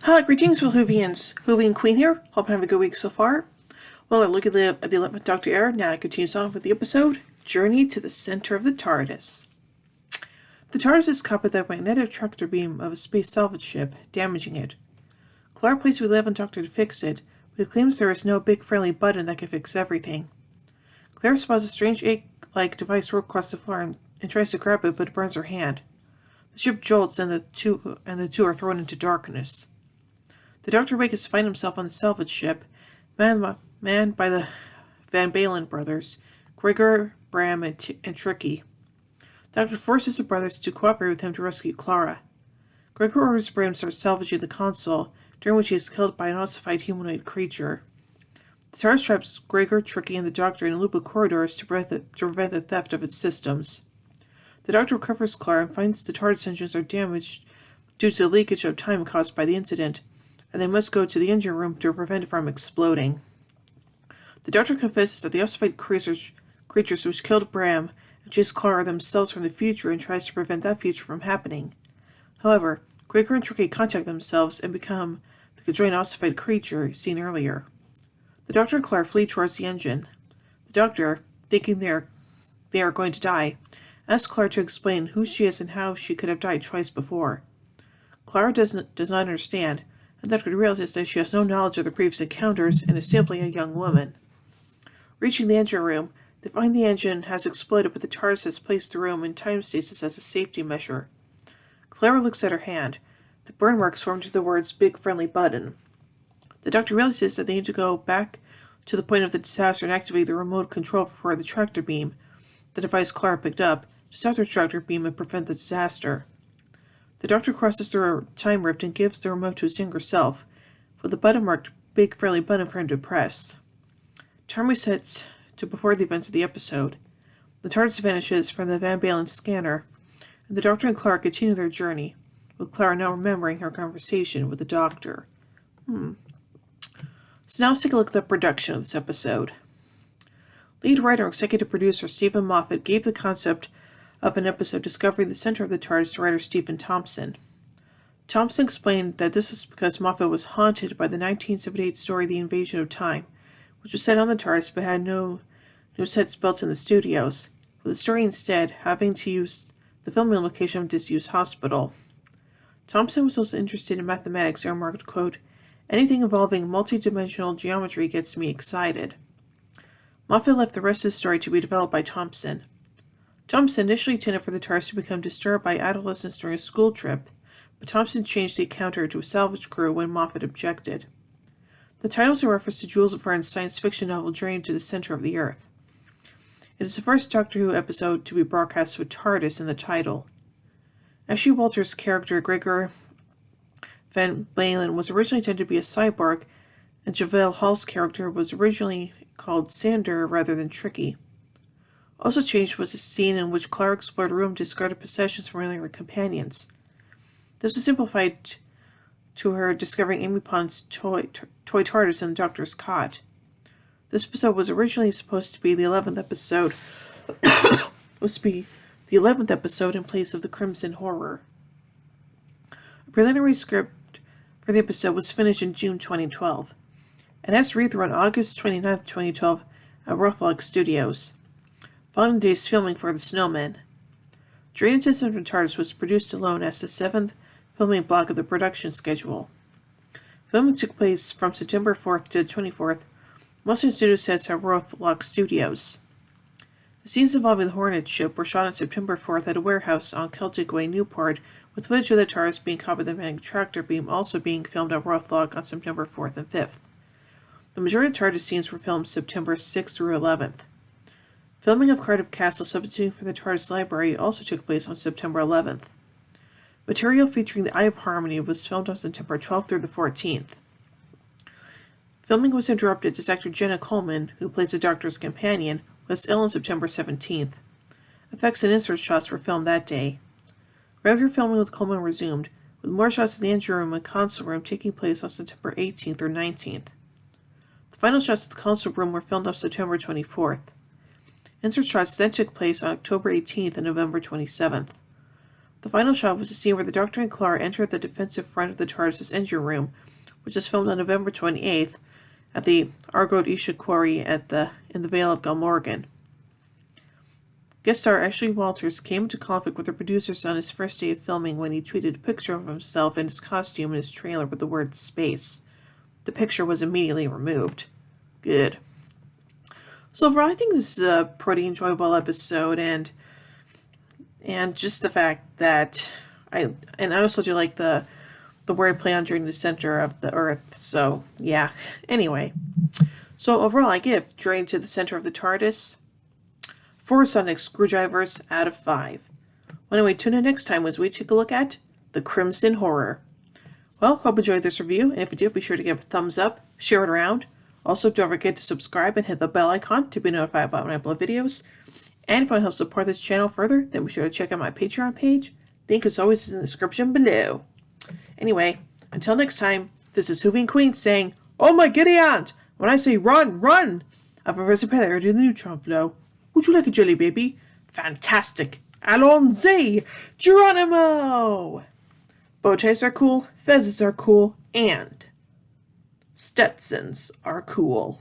Hi, greetings, Whovians. Whovian Queen here. Hope you have a good week so far. Well, I look at the 11th Doctor era. Now it continues on with the episode, Journey to the Center of the TARDIS. The TARDIS is caught by the magnetic tractor beam of a space salvage ship, damaging it. Clara plays with the 11th Doctor to fix it, but he claims there is no big friendly button that can fix everything. Clara spots a strange egg-like device roll across the floor and tries to grab it, but it burns her hand. The ship jolts and the two are thrown into darkness. The Doctor awakens to find himself on the salvage ship, manned by the Van Balen brothers, Gregor, Bram, and Tricky. The Doctor forces the brothers to cooperate with him to rescue Clara. Gregor orders Bram to start salvaging the console, during which he is killed by an ossified humanoid creature. The TARDIS traps Gregor, Tricky, and the Doctor in a loop of corridors to prevent the theft of its systems. The Doctor recovers Clara and finds the TARDIS engines are damaged due to the leakage of time caused by the incident, and they must go to the engine room to prevent it from exploding. The Doctor confesses that the ossified creatures which killed Bram and chased Clara themselves from the future and tries to prevent that future from happening. However, Gregor and Tricky contact themselves and become the conjoined ossified creature seen earlier. The Doctor and Clara flee towards the engine. The Doctor, thinking they are going to die, asks Clara to explain who she is and how she could have died twice before. Clara does not understand, and the Doctor realizes that she has no knowledge of the previous encounters and is simply a young woman. Reaching the engine room, they find the engine has exploded, but the TARDIS has placed the room in time stasis as a safety measure. Clara looks at her hand. The burn marks form to the words "Big Friendly Button." The Doctor realizes that they need to go back to the point of the disaster and activate the remote control for the tractor beam, the device Clara picked up, to stop the tractor beam and prevent the disaster. The Doctor crosses through a time rift and gives the remote to his younger self, with the button marked Big Friendly Button for him to press. Time resets to before the events of the episode. The TARDIS vanishes from the Van Balen scanner, and the Doctor and Clara continue their journey, with Clara now remembering her conversation with the Doctor. So now let's take a look at the production of this episode. Lead writer and executive producer Stephen Moffat gave the concept of an episode discovering the center of the TARDIS to writer Stephen Thompson. Thompson explained that this was because Moffat was haunted by the 1978 story The Invasion of Time, which was set on the TARDIS but had no sets built in the studios, with the story instead having to use the filming location of a disused hospital. Thompson was also interested in mathematics and remarked, quote, "Anything involving multi-dimensional geometry gets me excited." Moffat left the rest of the story to be developed by Thompson. Thompson initially intended for the TARDIS to become disturbed by adolescents during a school trip, but Thompson changed the encounter to a salvage crew when Moffat objected. The title is a reference to Jules Verne's science fiction novel Journey to the Center of the Earth. It is the first Doctor Who episode to be broadcast with TARDIS in the title. Ashley Walters' character Gregor Van Balen was originally intended to be a cyborg, and Javel Hall's character was originally called Sander rather than Tricky. Also changed was a scene in which Clara explored a room to discard possessions from her companions. This was simplified to her discovering Amy Pond's toy TARDIS in the Doctor's cot. This episode was originally supposed to be the 11th episode. In place of the Crimson Horror. A preliminary script for the episode was finished in June 2012, and has read-through on August 29, 2012 at Rothlock Studios, following the day's filming for The Snowman. Journey to the Center of the TARDIS was produced alone as the 7th filming block of the production schedule. Filming took place from September 4th to the 24th, mostly in studio sets at Rothlock Studios. The scenes involving the Hornet ship were shot on September 4th at a warehouse on Celtic Way, Newport, with footage of the TARDIS being caught by the magnetic tractor beam also being filmed at Rothlock on September 4th and 5th. The majority of TARDIS scenes were filmed September 6th through 11th. Filming of Cardiff Castle substituting for the TARDIS library also took place on September 11th. Material featuring the Eye of Harmony was filmed on September 12th through the 14th. Filming was interrupted as actor Jenna Coleman, who plays the Doctor's companion, was ill on September 17th. Effects and insert shots were filmed that day. Regular filming with Coleman resumed, with more shots in the engine room and console room taking place on September 18th or 19th. The final shots of the console room were filmed on September 24th. Insert shots then took place on October 18th and November 27th. The final shot was the scene where the Doctor and Clara entered the defensive front of the TARDIS' engine room, which was filmed on November 28th at the Argote Isha Quarry in the Vale of Glamorgan. Guest star Ashley Walters came into conflict with the producers on his first day of filming when he tweeted a picture of himself in his costume in his trailer with the word space. The picture was immediately removed. Good. So overall, I think this is a pretty enjoyable episode, and just the fact that I also do like the wordplay on Journey to the Center of the Earth. So yeah. Anyway, so overall, I give Journey to the Center of the TARDIS 4 sonic screwdrivers out of 5. Well, anyway, tune in next time as we take a look at the Crimson Horror. Well, hope you enjoyed this review, and if you did, be sure to give it a thumbs up, share it around. Also, don't forget to subscribe and hit the bell icon to be notified about when I upload videos. And if you want to help support this channel further, then be sure to check out my Patreon page. Link is always in the description below. Anyway, until next time, this is Hooving Queen saying, "Oh my giddy aunt! When I say run, run! I Professor Peller to the neutron flow. Would you like a jelly baby? Fantastic! Allons-y! Geronimo!" Bow ties are cool, fezzes are cool, and Stetsons are cool.